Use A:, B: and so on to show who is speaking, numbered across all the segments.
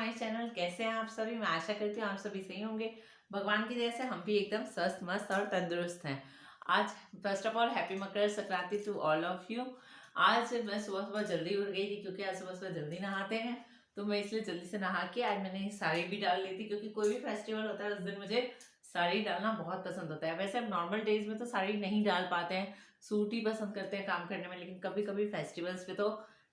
A: My channel. कैसे हैं आप सभी? मैं आशा करती हूँ आप सभी सही होंगे। भगवान की दया से हम भी एकदम स्वस्थ मस्त और तंदुरुस्त हैं। आज first of all happy Makar Sankranti to all of you. आज मैं सुबह सुबह जल्दी उठ गई थी क्योंकि आज सुबह सुबह जल्दी नहाते हैं, तो मैं इसलिए जल्दी से नहा के आज मैंने साड़ी भी डाल ली थी, क्योंकि कोई भी फेस्टिवल होता है उस दिन मुझे साड़ी डालना बहुत पसंद होता है। वैसे अब नॉर्मल डेज में तो साड़ी नहीं डाल पाते हैं, सूट ही पसंद करते हैं काम करने में, लेकिन कभी कभी फेस्टिवल्स पे तो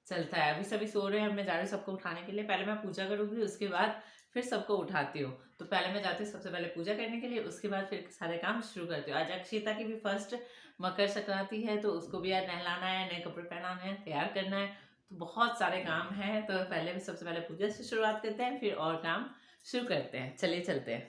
A: चलता है। अभी सभी सो रहे हैं, मैं जा रही हूँ सबको उठाने के लिए। पहले मैं पूजा करूँगी, उसके बाद फिर सबको उठाती हूँ। तो पहले मैं जाती हूँ सबसे पहले पूजा करने के लिए, उसके बाद फिर सारे काम शुरू करती हूँ। आज अक्षिता की भी फर्स्ट मकर संक्रांति है, तो उसको भी आज नहलाना है, नए कपड़े पहनाने हैं, तैयार करना है, तो बहुत सारे काम हैं। तो पहले भी सबसे पहले पूजा से शुरुआत करते हैं, फिर और काम शुरू करते हैं। चलिए चलते हैं।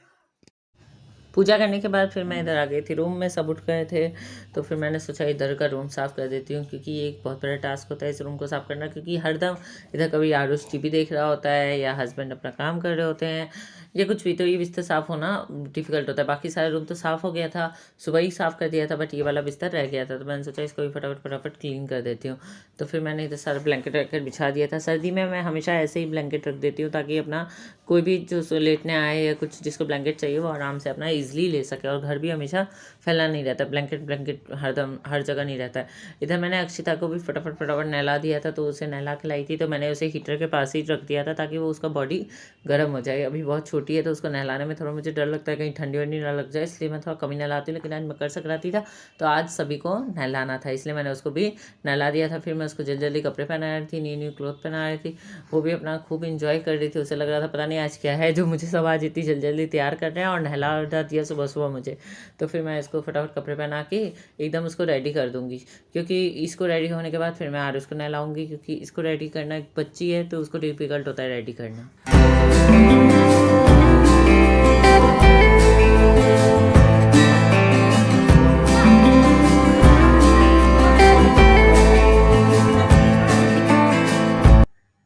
A: पूजा करने के बाद फिर मैं इधर आ गई थी रूम में, सब उठ गए थे, तो फिर मैंने सोचा इधर का रूम साफ़ कर देती हूँ, क्योंकि ये एक बहुत बड़ा टास्क होता है इस रूम को साफ़ करना। क्योंकि हरदम इधर कभी आरुष टीवी देख रहा होता है या हस्बैंड अपना काम कर रहे होते हैं या कुछ भी, तो ये बिस्तर साफ़ होना डिफ़िकल्ट होता है। बाकी सारे रूम तो साफ़ हो गया था, सुबह ही साफ़ कर दिया था, बट ये वाला बिस्तर रह गया था, तो मैंने सोचा इसको भी फटाफट फटाफट क्लीन कर देती हूँ। तो फिर मैंने इधर सारा ब्लैंकेट रखकर बिछा दिया था। सर्दी में मैं हमेशा ऐसे ही ब्लैंकेट रख देती हूँ, ताकि अपना कोई भी जो लेटने आए या कुछ जिसको ब्लैंकेट चाहिए वो आराम से अपना ईजिली ले सके। और घर भी हमेशा फैला नहीं रहता, ब्लैंकेट ब्लैंकेट हरदम हर जगह नहीं रहता है। इधर मैंने अक्षिता को भी फटाफट फटाफट नहला दिया था, तो उसे नहला के लाई थी, तो मैंने उसे हीटर के पास ही रख दिया था ताकि वो उसका बॉडी गर्म हो जाए। अभी बहुत छोटी है तो उसको नहलाने में थोड़ा मुझे डर लगता है कहीं ठंडी वंडी ना लग जाए, इसलिए मैं थोड़ा कमी नहलाती हूँ। लेकिन आज मकर संक्रांति था तो आज सभी को नहलाना था, इसलिए मैंने उसको भी नहला दिया था। फिर मैं उसको जल्दी जल्दी कपड़े पहना रही थी, न्यू न्यू क्लोथ पहना रही थी। वो भी अपना खूब इंजॉय कर रही थी। उसे लग रहा था पता नहीं आज क्या है जो मुझे सब आज इतनी जल्दी जल्दी तैयार कर रहे हैं और नहला दिया सुबह सुबह मुझे। तो फिर मैं इसको फटाफट कपड़े पहना के एकदम उसको रेडी कर दूंगी, क्योंकि इसको रेडी होने के बाद फिर मैं आरुष को नहलाऊंगी, क्योंकि इसको रेडी करना एक बच्ची है तो उसको डिफिकल्ट होता है रेडी करना।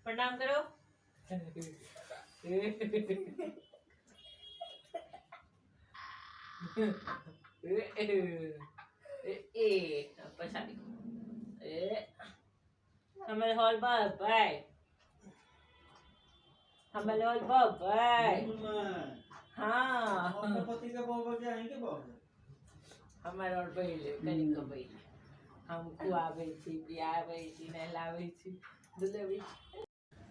A: प्रणाम करो। पछाड़ी हमारे हॉल बाय हमारे हॉल बाय। हाँ हमारे और पहले कनिक भाई हम खुआवे छी, पियावे छी, नहलावे छी, दुलावे।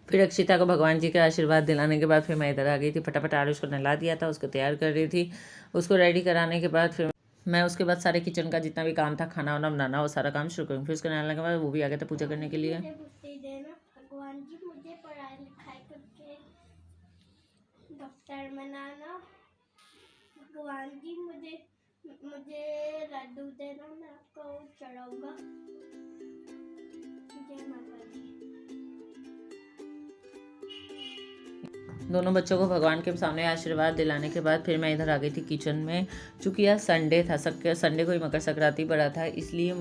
A: फिर अक्षिता को भगवान जी का आशीर्वाद दिलाने के बाद फिर मैं इधर आ गई थी। फटाफट आरुष को नहला दिया था, उसको तैयार कर रही थी। उसको रेडी कराने के बाद फिर मैं उसके बाद सारे किचन का जितना भी काम था, खाना वाना बनाना, वो सारा काम शुरू करूँगी। फिर उसको नहलाने के बाद वो भी आ गया था पूजा करने के लिए।
B: भगवान जी मुझे पढ़ाई लिखाई करके डॉक्टर बनाना। भगवान जी मुझे मुझे लड्डू देना, मैं आपको चढ़ाऊंगा। जय माता दी।
A: दोनों बच्चों को भगवान के सामने आशीर्वाद दिलाने के बाद फिर मैं इधर आ गई थी किचन में। चूँकि आज संडे था, संडे को ही मकर संक्रांति पड़ा था, इसलिए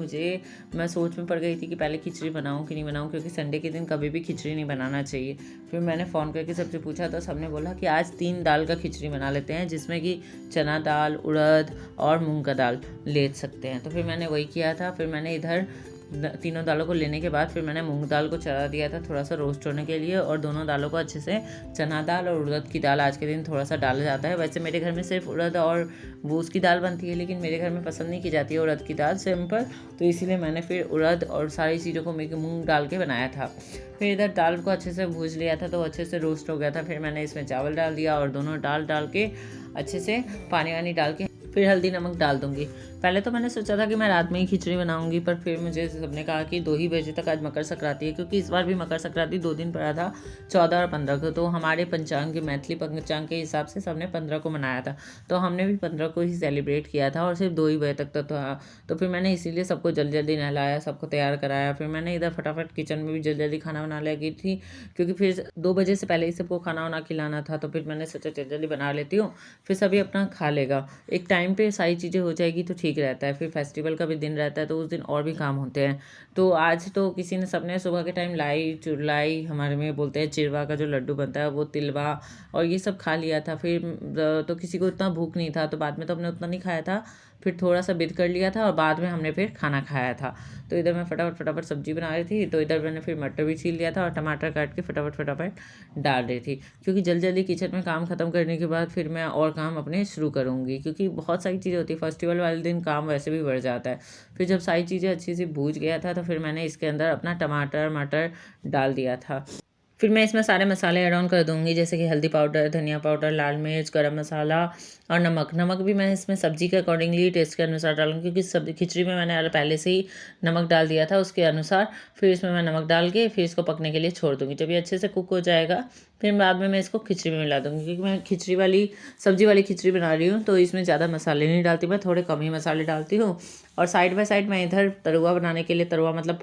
A: मैं सोच में पड़ गई थी कि पहले खिचड़ी बनाऊं कि नहीं बनाऊं, क्योंकि संडे के दिन कभी भी खिचड़ी नहीं बनाना चाहिए। फिर मैंने फ़ोन करके सबसे पूछा तो सबने बोला कि आज 3 दाल का खिचड़ी बना लेते हैं, जिसमें कि चना दाल, उड़द और मूँग का दाल ले सकते हैं। तो फिर मैंने वही किया था। फिर मैंने इधर तीनों दालों को लेने के बाद फिर मैंने मूंग दाल को चढ़ा दिया था थोड़ा सा रोस्ट होने के लिए, और दोनों दालों को अच्छे से, चना दाल और उड़द की दाल आज के दिन थोड़ा सा डाला जाता है। वैसे मेरे घर में सिर्फ उड़द और वो उसकी दाल बनती है, लेकिन मेरे घर में पसंद नहीं की जाती है उड़द की दाल सिंपल, तो इसीलिए मैंने फिर उड़द और सारी चीज़ों को मूंग डाल के बनाया था। फिर इधर दाल को अच्छे से भूज लिया था, तो अच्छे से रोस्ट हो गया था। फिर मैंने इसमें चावल डाल दिया और दोनों डाल के अच्छे से पानी वानी डाल के फिर हल्दी नमक डाल दूंगी। पहले तो मैंने सोचा था कि मैं रात में ही खिचड़ी बनाऊंगी, पर फिर मुझे सबने कहा कि 2 ही बजे तक आज मकर संक्रांति है, क्योंकि इस बार भी मकर संक्रांति 2 दिन पड़ा था, 14 और 15 को। तो हमारे पंचांग के, मैथिली पंचांग के हिसाब से सबने 15 को मनाया था, तो हमने भी 15 को ही सेलिब्रेट किया था, और सिर्फ 2 ही बजे तक तो था। तो फिर मैंने इसीलिए सबको जल्दी जल्दी नहलाया, सबको तैयार कराया। फिर मैंने इधर फटाफट किचन में भी जल्दी जल्दी खाना बना लगी थी, क्योंकि फिर 2 बजे से पहले ही सबको खाना वाना खिलाना था। तो फिर मैंने सोचा जल्दी जल्दी बना लेती हूँ, फिर सभी अपना खा लेगा। एक टाइम पे सारी चीज़ें हो जाएगी तो ठीक रहता है। फिर फेस्टिवल का भी दिन रहता है, तो उस दिन और भी काम होते हैं। तो आज तो किसी ने, सबने सुबह के टाइम लाई, चुरलाई, हमारे में बोलते हैं चिरवा का जो लड्डू बनता है वो, तिलवा और ये सब खा लिया था। फिर तो किसी को इतना भूख नहीं था, तो बाद में तो हमने उतना नहीं खाया था। फिर थोड़ा सा बिद कर लिया था और बाद में हमने फिर खाना खाया था। तो इधर मैं फटाफट सब्जी बना रही थी, तो इधर मैंने फिर मटर भी छील लिया था और टमाटर काट के फटाफट डाल रही थी, क्योंकि जल्दी जल्दी किचन में काम ख़त्म करने के बाद फिर मैं और काम अपने शुरू करूँगी, क्योंकि बहुत सारी चीज़ें होती है। फेस्टिवल वाले दिन काम वैसे भी बढ़ जाता है। फिर जब सारी चीज़ें अच्छी से भूज गया था तो फिर मैंने इसके अंदर अपना टमाटर मटर डाल दिया था। फिर मैं इसमें सारे मसाले ऐड ऑन कर दूँगी, जैसे कि हल्दी पाउडर, धनिया पाउडर, लाल मिर्च, गरम मसाला और नमक भी मैं इसमें सब्ज़ी के अकॉर्डिंगली टेस्ट के अनुसार डालूँगी, क्योंकि सब्ज़ी खिचड़ी में मैंने पहले से ही नमक डाल दिया था उसके अनुसार। फिर इसमें मैं नमक डाल के फिर इसको पकने के लिए छोड़ दूँगी। जब ये अच्छे से कुक हो जाएगा फिर बाद में मैं इसको खिचड़ी में मिला दूँगी, क्योंकि मैं सब्ज़ी वाली खिचड़ी बना रही हूँ, तो इसमें ज़्यादा मसाले नहीं डालती, मैं थोड़े कम ही मसाले डालती हूँ। और साइड बाय साइड मैं इधर तरुआ बनाने के लिए, तरुआ मतलब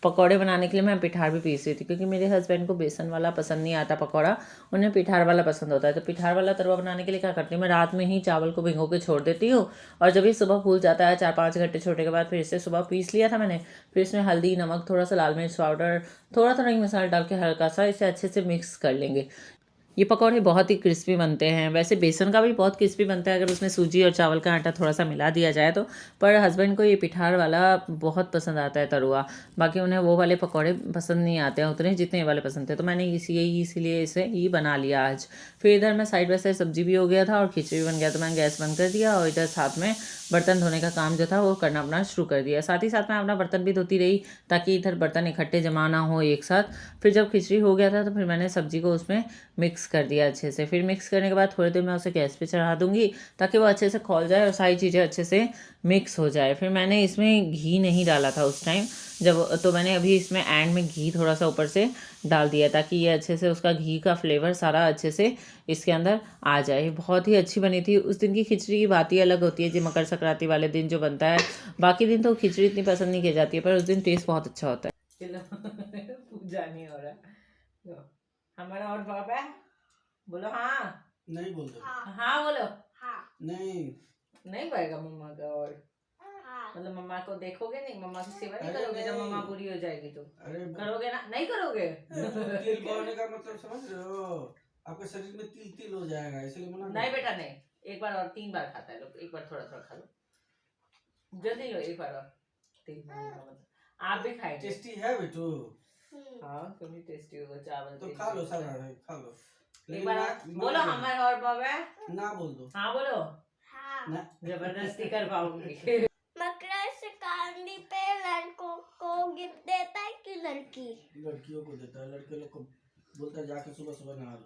A: पकौड़े बनाने के लिए मैं पिठार भी पीस रही थी, क्योंकि मेरे हस्बैंड को बेसन वाला पसंद नहीं आता पकौड़ा, उन्हें पिठार वाला पसंद होता है। तो पिठार वाला तरुआ बनाने के लिए क्या करती हूँ, मैं रात में ही चावल को भिगो के छोड़ देती हूँ, और जब ये सुबह फूल जाता है 4-5 घंटे छोड़ने के बाद फिर इसे सुबह पीस लिया था मैंने। फिर इसमें हल्दी, नमक, थोड़ा सा लाल मिर्च पाउडर, थोड़ा थोड़ा ही मसाला डाल के हल्का सा इसे अच्छे से मिक्स कर लेंगे। ये पकौड़े बहुत ही क्रिस्पी बनते हैं। वैसे बेसन का भी बहुत क्रिस्पी बनता है अगर उसमें सूजी और चावल का आटा थोड़ा सा मिला दिया जाए तो। पर हस्बैंड को ये पिठार वाला बहुत पसंद आता है तरुआ, बाकी उन्हें वो वाले पकौड़े पसंद नहीं आते हैं उतने जितने ये वाले पसंद थे। तो मैंने इसीलिए इसे ही बना लिया आज। फिर इधर मैं साइड बाय साइड सब्जी भी हो गया था और खिचड़ी भी बन गया, तो मैंने गैस बंद कर दिया और इधर साथ में बर्तन धोने का काम जो था वो करना अपना शुरू कर दिया। साथ ही साथ मैं अपना बर्तन भी धोती रही, ताकि इधर बर्तन इकट्ठे जमा ना हो एक साथ। फिर जब खिचड़ी हो गया था तो फिर मैंने सब्जी को उसमें मिक्स कर दिया अच्छे से। फिर मिक्स करने के बाद थोड़ी देर मैं उसे गैस पे चढ़ा दूँगी, ताकि वो अच्छे से खौल जाए और सारी चीज़ें अच्छे से मिक्स हो जाए। फिर मैंने इसमें घी नहीं डाला था उस टाइम तो मैंने अभी इसमें एंड में घी थोड़ा सा ऊपर से डाल दिया, ताकि ये अच्छे से उसका घी का फ्लेवर सारा अच्छे से इसके अंदर आ जाए। बहुत ही अच्छी बनी थी। उस दिन की खिचड़ी की बात ही अलग होती है, जो मकर संक्रांति वाले दिन जो बनता है। बाकी दिन तो खिचड़ी इतनी पसंद नहीं की जाती है, पर उस दिन टेस्ट बहुत अच्छा होता है। चलो पूजा नहीं हो रहा, हमारा और बाबा बोलो हाँ। नहीं बोल दो। हाँ बोलो। हाँ। नहीं पाएगा मम्मा का। और मतलब मम्मा को देखोगे नहीं, मम्मा की सेवा नहीं करोगे जब मम्मा बुरी हो जाएगी तो। अरे करोगे ना? नहीं करोगे। तिल बोने का मतलब समझ रहे हो, आपके शरीर में तिल तिल हो जाएगा, इसलिए मना नहीं बेटा नहीं। एक बार और 3 बार खाता है लोग, एक बार थोड़ा थोड़ा खा लो, जल्दी लो एक बार और। 3 बार का मतलब आप भी खाएंगे। टेस्टी है बेटू। हाँ कभी टेस्टी होगा चावल तो खा लो सारा, खा लो एक बार। बोलो हमारे और बाबा ना बोल दो। हाँ बोलो। हाँ जबरदस्ती कर पाऊंगी।
B: मकर संक्रांति पे लड़कों को गिफ्ट देता है कि लड़की?
C: लड़कियों को देता है, लड़के लोग को बोलता है जाके सुबह सुबह नहा लो।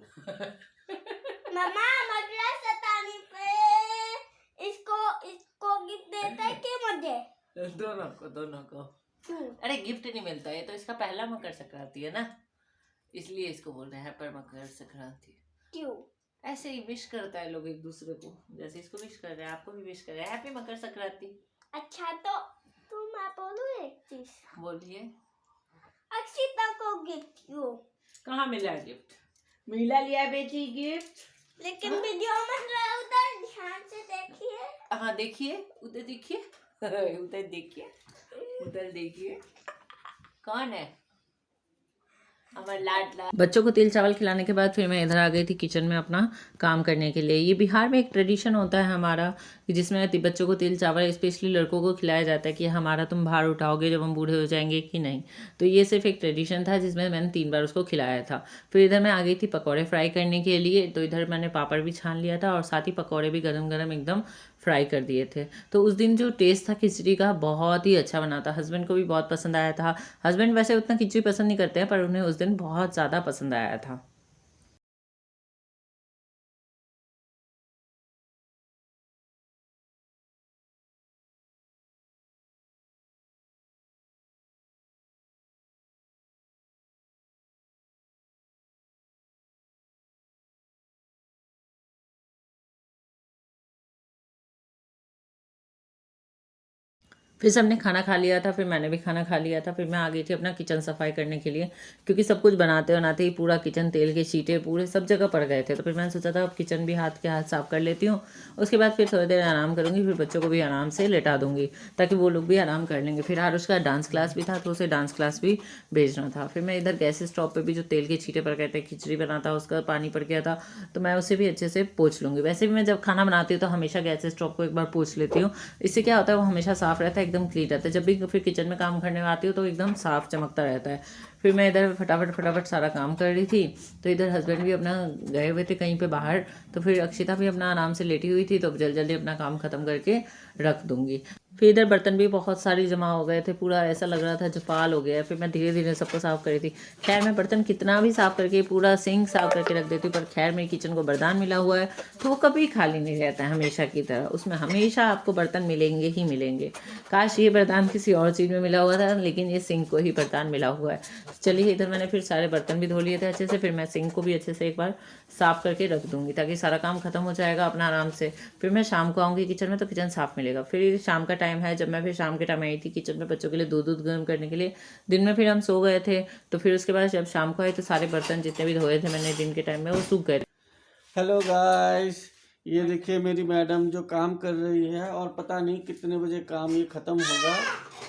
B: मामा मकर संक्रांति पे इसको गिफ्ट देता है कि मुझे?
A: दोनों को। अरे गिफ्ट नहीं मिलता है, तो इसका पहला मकर संक्रांति है ना, इसलिए इसको बोल रहे हैं पर मकर संक्रांति।
B: क्यों?
A: ऐसे ही विश करता है लोग एक दूसरे को, जैसे इसको विश कर रहे हैं आपको भी विश कर रहे हैं हैप्पी मकर संक्रांति।
B: अच्छा तो मैं बोलूं एक चीज?
A: बोलिए।
B: अक्षिता को गिफ्ट क्यों?
A: कहाँ मिला है गिफ्ट? मिला लिया है बेटी गिफ्ट,
B: लेकिन वीडियो में उधर ध्यान से देखिए।
A: हाँ देखिए उधर देखिए। उधर देखिए, उधर देखिए कौन है हमारा लाडला। बच्चों को तिल चावल खिलाने के बाद फिर मैं इधर आ गई थी किचन में अपना काम करने के लिए। ये बिहार में एक ट्रेडिशन होता है हमारा, कि जिसमें बच्चों को तिल चावल स्पेशली लड़कों को खिलाया जाता है, कि हमारा तुम भार उठाओगे जब हम बूढ़े हो जाएंगे कि नहीं। तो ये सिर्फ एक ट्रेडिशन था जिसमें मैंने 3 बार उसको खिलाया था। फिर इधर मैं आ गई थी पकौड़े फ्राई करने के लिए, तो इधर मैंने पापड़ भी छान लिया था और साथ ही पकौड़े भी गरम गरम एकदम फ्राई कर दिए थे। तो उस दिन जो टेस्ट था खिचड़ी का बहुत ही अच्छा बना था, हस्बैंड को भी बहुत पसंद आया था। हस्बैंड वैसे उतना खिचड़ी पसंद नहीं करते हैं, पर उन्हें उस दिन बहुत ज़्यादा पसंद आया था। फिर सबने खाना खा लिया था, फिर मैंने भी खाना खा लिया था। फिर मैं आ गई थी अपना किचन सफाई करने के लिए, क्योंकि सब कुछ बनाते बनाते ही पूरा किचन तेल के छींटे पूरे सब जगह पड़ गए थे। तो फिर मैंने सोचा था अब किचन भी हाथ के हाथ साफ कर लेती हूँ, उसके बाद फिर थोड़ी देर आराम करूँगी, फिर बच्चों को भी आराम से लेटा दूँगी ताकि वो लोग भी आराम कर लेंगे। फिर आरुष का डांस क्लास भी था, तो उसे डांस क्लास भी भेजना था। फिर मैं इधर गैस स्टोव पर भी जो तेल के छींटे पड़ गए थे, खिचड़ी बना था उसका पानी पड़ गया था, तो मैं उसे भी अच्छे से पोंछ लूँगी। वैसे भी मैं जब खाना बनाती हूँ तो हमेशा गैस स्टोव को एक बार पोंछ लेती हूँ, इससे क्या होता है वो हमेशा साफ़ रहता है, एकदम क्लीन रहता है। जब भी फिर किचन में काम करने आती हूँ तो एकदम साफ चमकता रहता है। फिर मैं इधर फटाफट सारा काम कर रही थी, तो इधर हस्बैंड भी अपना गए हुए थे कहीं पे बाहर, तो फिर अक्षिता भी अपना आराम से लेटी हुई थी, तो जल्दी जल्दी अपना काम ख़त्म करके रख दूँगी। फिर इधर बर्तन भी बहुत सारी जमा हो गए थे, पूरा ऐसा लग रहा था जपाल हो गया। फिर मैं धीरे धीरे सबको साफ़ कर रही थी। खैर मैं बर्तन कितना भी साफ़ करके पूरा सिंक साफ़ करके रख देती हूँ, पर खैर मेरी किचन को वरदान मिला हुआ है, तो वो कभी खाली नहीं रहता है हमेशा की तरह। उसमें हमेशा आपको बर्तन मिलेंगे ही मिलेंगे। काश ये वरदान किसी और चीज़ में मिला हुआ था, लेकिन ये सिंक को ही वरदान मिला हुआ है। चलिए इधर मैंने फिर सारे बर्तन भी धो लिए थे अच्छे से। फिर मैं सिंक को भी अच्छे से एक बार साफ़ करके रख दूँगी, ताकि सारा काम खत्म हो जाएगा अपना आराम से। फिर मैं शाम को आऊँगी किचन में तो किचन साफ़ मिलेगा। फिर शाम का टाइम है, जब मैं फिर शाम के टाइम आई थी किचन में बच्चों के लिए दूध गर्म करने के लिए। दिन में फिर हम सो गए थे, तो फिर उसके बाद जब शाम को आए तो सारे बर्तन जितने भी धोए थे मैंने दिन के टाइम में वो सूख गए।
C: हेलो गाइस, ये देखिए मेरी मैडम जो काम कर रही है, और पता नहीं कितने बजे काम ये ख़त्म होगा।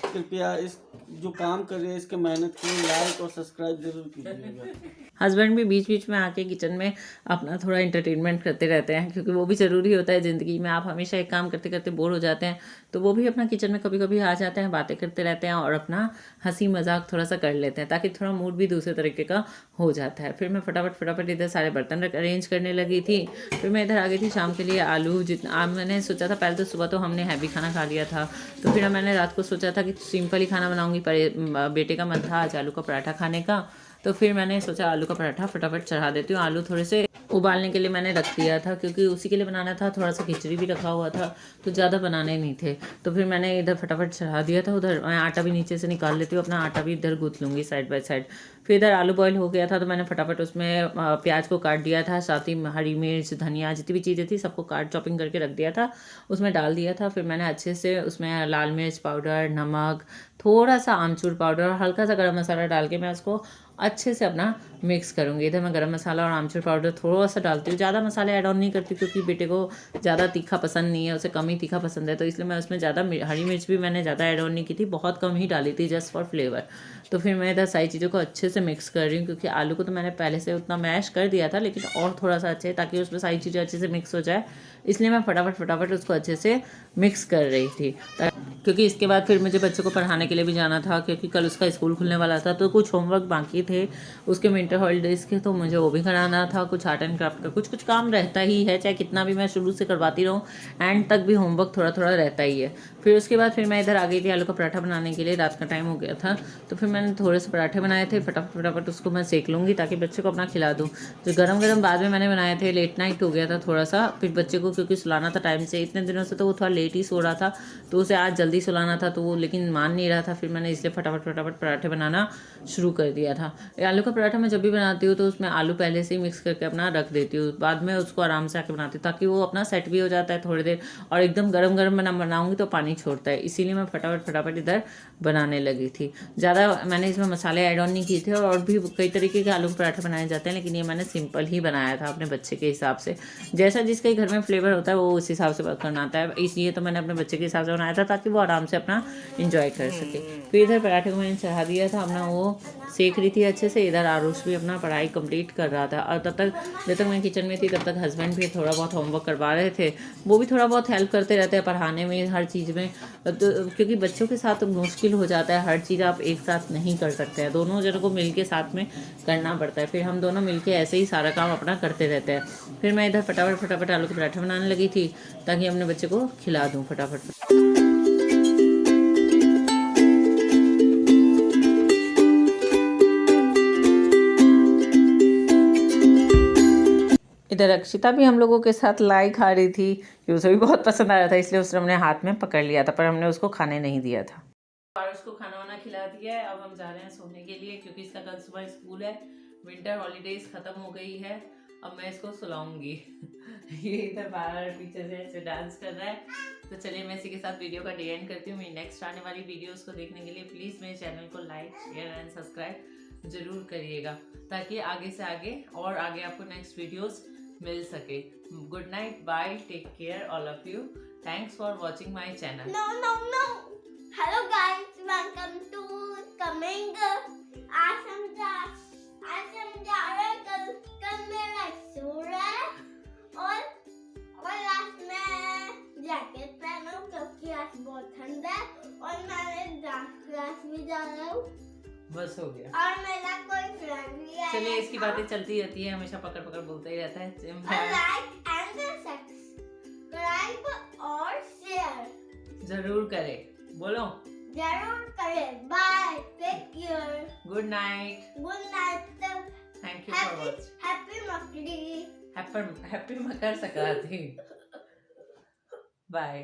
C: कृपया इस जो काम कर रही है इसके मेहनत को लाइक और सब्सक्राइब जरूर कीजिएगा।
A: हस्बैंड भी बीच बीच में आके किचन में अपना थोड़ा एंटरटेनमेंट करते रहते हैं, क्योंकि वो भी ज़रूरी होता है ज़िंदगी में। आप हमेशा एक काम करते करते बोर हो जाते हैं, तो वो भी अपना किचन में कभी कभी आ जाते हैं, बातें करते रहते हैं और अपना हंसी मजाक थोड़ा सा कर लेते हैं, ताकि थोड़ा मूड भी दूसरे तरीके का हो जाता है। फिर मैं फटाफट इधर सारे बर्तन अरेंज करने लगी थी। फिर मैं इधर आ गई थी शाम के लिए आलू जितना मैंने सोचा था। पहले तो सुबह तो हमने हैवी खाना खा लिया था, तो फिर मैंने रात को सोचा था कि सिंपल ही खाना बनाऊंगी, पर बेटे का मन था आज आलू का पराठा खाने का, तो फिर मैंने सोचा आलू का पराठा फटाफट चढ़ा देती हूँ। आलू थोड़े से उबालने के लिए मैंने रख दिया था, क्योंकि उसी के लिए बनाना था। थोड़ा सा खिचड़ी भी रखा हुआ था, तो ज़्यादा बनाने नहीं थे, तो फिर मैंने इधर फटाफट चढ़ा दिया था। उधर मैं आटा भी नीचे से निकाल लेती हूँ, अपना आटा भी इधर गूँथ लूँगी साइड बाय साइड। फिर इधर आलू बॉयल हो गया था, तो मैंने फटाफट उसमें प्याज को काट दिया था, साथ ही हरी मिर्च धनिया जितनी भी चीज़ें थी सबको काट चॉपिंग करके रख दिया था, उसमें डाल दिया था। फिर मैंने अच्छे से उसमें लाल मिर्च पाउडर, नमक, थोड़ा सा आमचूर पाउडर और हल्का सा गरम मसाला डाल के मैं उसको अच्छे से अपना मिक्स करूँगी। इधर मैं गरम मसाला और आमचूर पाउडर थोड़ा सा डालती हूँ, ज़्यादा मसाले ऐड ऑन नहीं करती, क्योंकि बेटे को ज़्यादा तीखा पसंद नहीं है, उसे कम ही तीखा पसंद है, तो इसलिए मैं उसमें ज़्यादा हरी मिर्च भी मैंने ज़्यादा ऐड ऑन नहीं की थी, बहुत कम ही डाली थी जस्ट फॉर फ्लेवर। तो फिर मैं इधर सारी चीज़ों को अच्छे से मिक्स कर रही हूँ, क्योंकि आलू को तो मैंने पहले से उतना मैश कर दिया था, लेकिन और थोड़ा सा अच्छे ताकि उसमें सारी चीज़ें अच्छे से मिक्स हो जाए, इसलिए मैं फटाफट उसको अच्छे से मिक्स कर रही थी। क्योंकि इसके बाद फिर मुझे बच्चों को पढ़ाने के लिए भी जाना था, क्योंकि कल उसका स्कूल खुलने वाला था, तो कुछ होमवर्क बाकी थे उसके विंटर हॉलीडेज़ के, तो मुझे वो भी कराना था। कुछ आर्ट एंड क्राफ्ट का कुछ काम रहता ही है, चाहे कितना भी मैं शुरू से करवाती रहूँ, एंड तक भी होमवर्क थोड़ा थोड़ा रहता ही है। फिर उसके बाद फिर मैं इधर आ गई थी आलू का पराठा बनाने के लिए। रात का टाइम हो गया था, तो फिर मैंने थोड़े से पराठे बनाए थे। फटाफट उसको मैं सेक लूँगी, ताकि बच्चे को अपना खिला दूँ। जो गरम बाद में मैंने बनाए थे, लेट नाइट हो गया था थोड़ा सा, फिर बच्चे को क्योंकि सुलाना था टाइम से, इतने दिनों से तो वो थोड़ा लेट ही सो रहा था, तो उसे आज जल्दी सुलाना था, तो वो लेकिन मान नहीं रहा था। फिर मैंने इसलिए फटाफट पराठे बनाना शुरू कर दिया था। आलू का पराठा मैं जब भी बनाती हूँ तो उसमें आलू पहले से ही मिक्स करके अपना रख देती हूँ, बाद में उसको आराम से आके बनाती हूँ, ताकि वो अपना सेट भी हो जाता है थोड़ी देर, और एकदम गरम बनाऊँगी तो पानी छोड़ता है, इसीलिए मैं फटाफट इधर बनाने लगी थी। ज़्यादा मैंने इसमें मसाले ऐड ऑन नहीं किए थे, और भी कई तरीके के आलू के पराठे बनाए जाते हैं, लेकिन ये मैंने सिंपल ही बनाया था अपने बच्चे के हिसाब से। जैसा जिसके घर में फ्लेवर होता है वो उस हिसाब से करना आता है, इसलिए तो मैंने अपने बच्चे के हिसाब से बनाया था, ताकि वो आराम से अपना इंजॉय कर सके। फिर इधर पराठे को मैंने चढ़ा दिया था, अपना वो सेक रही थी अच्छे से। इधर आरुष भी अपना पढ़ाई कंप्लीट कर रहा था, और जब तक मैं किचन में थी तब तक हस्बैंड भी थोड़ा बहुत होमवर्क करवा रहे थे। वो भी थोड़ा बहुत हेल्प करते रहते हैं पढ़ाने में, हर चीज़ में, तो क्योंकि बच्चों के साथ मुश्किल हो जाता है, हर चीज़ आप एक साथ नहीं कर सकते हैं, दोनों जनों को मिल के साथ में करना पड़ता है। फिर हम दोनों मिल के ऐसे ही सारा काम अपना करते रहते हैं। फिर मैं इधर फटाफट आलू के पराठे बनाने लगी थी, ताकि अपने बच्चे को खिला दूँ फटाफट। इधर अक्षिता भी हम लोगों के साथ लाई खा रही थी, कि उसे भी बहुत पसंद आ रहा था, इसलिए उसने हमने हाथ में पकड़ लिया था, पर हमने उसको खाने नहीं दिया था। और उसको खाना वाना खिला दिया है, अब हम जा रहे हैं सोने के लिए, क्योंकि इसका कल सुबह स्कूल है। विंटर हॉलीडेज ख़त्म हो गई है, अब मैं इसको सुलाऊंगी। ये इधर बाहर पीछे से ऐसे डांस कर रहा है। तो चलिए मैं इसी के साथ वीडियो का एंड करती हूँ। मेरी नेक्स्ट आने वाली वीडियोस को देखने के लिए प्लीज़ मेरे चैनल को लाइक शेयर एंड सब्सक्राइब जरूर करिएगा, ताकि आगे से आगे और आगे आपको नेक्स्ट वीडियोस मिल सके। Good night, bye, take care all of you. Thanks for watching my channel.
B: No. Hello guys, welcome to coming. आज समझा रहे कल मेरा सो रहा है और आज मैं जैकेट पहना हूँ क्योंकि आज बहुत ठंड है और मैं डांस क्लास भी जा रहा हूँ
A: बस हो गया।
B: और मेरा कोई फ्रेंड भी है।
A: चलिए इसकी बातें चलती रहती है, हमेशा पकड़ पकड़ बोलता ही रहता है।
B: लाइक एंड सब्सक्राइब और शेयर
A: जरूर करे, बोलो।
B: जरूर करें। Bye, take care,
A: good night, thank you for watching.
B: Happy मकड़ी।
A: हैप्पी मकर संक्रांति। बाय।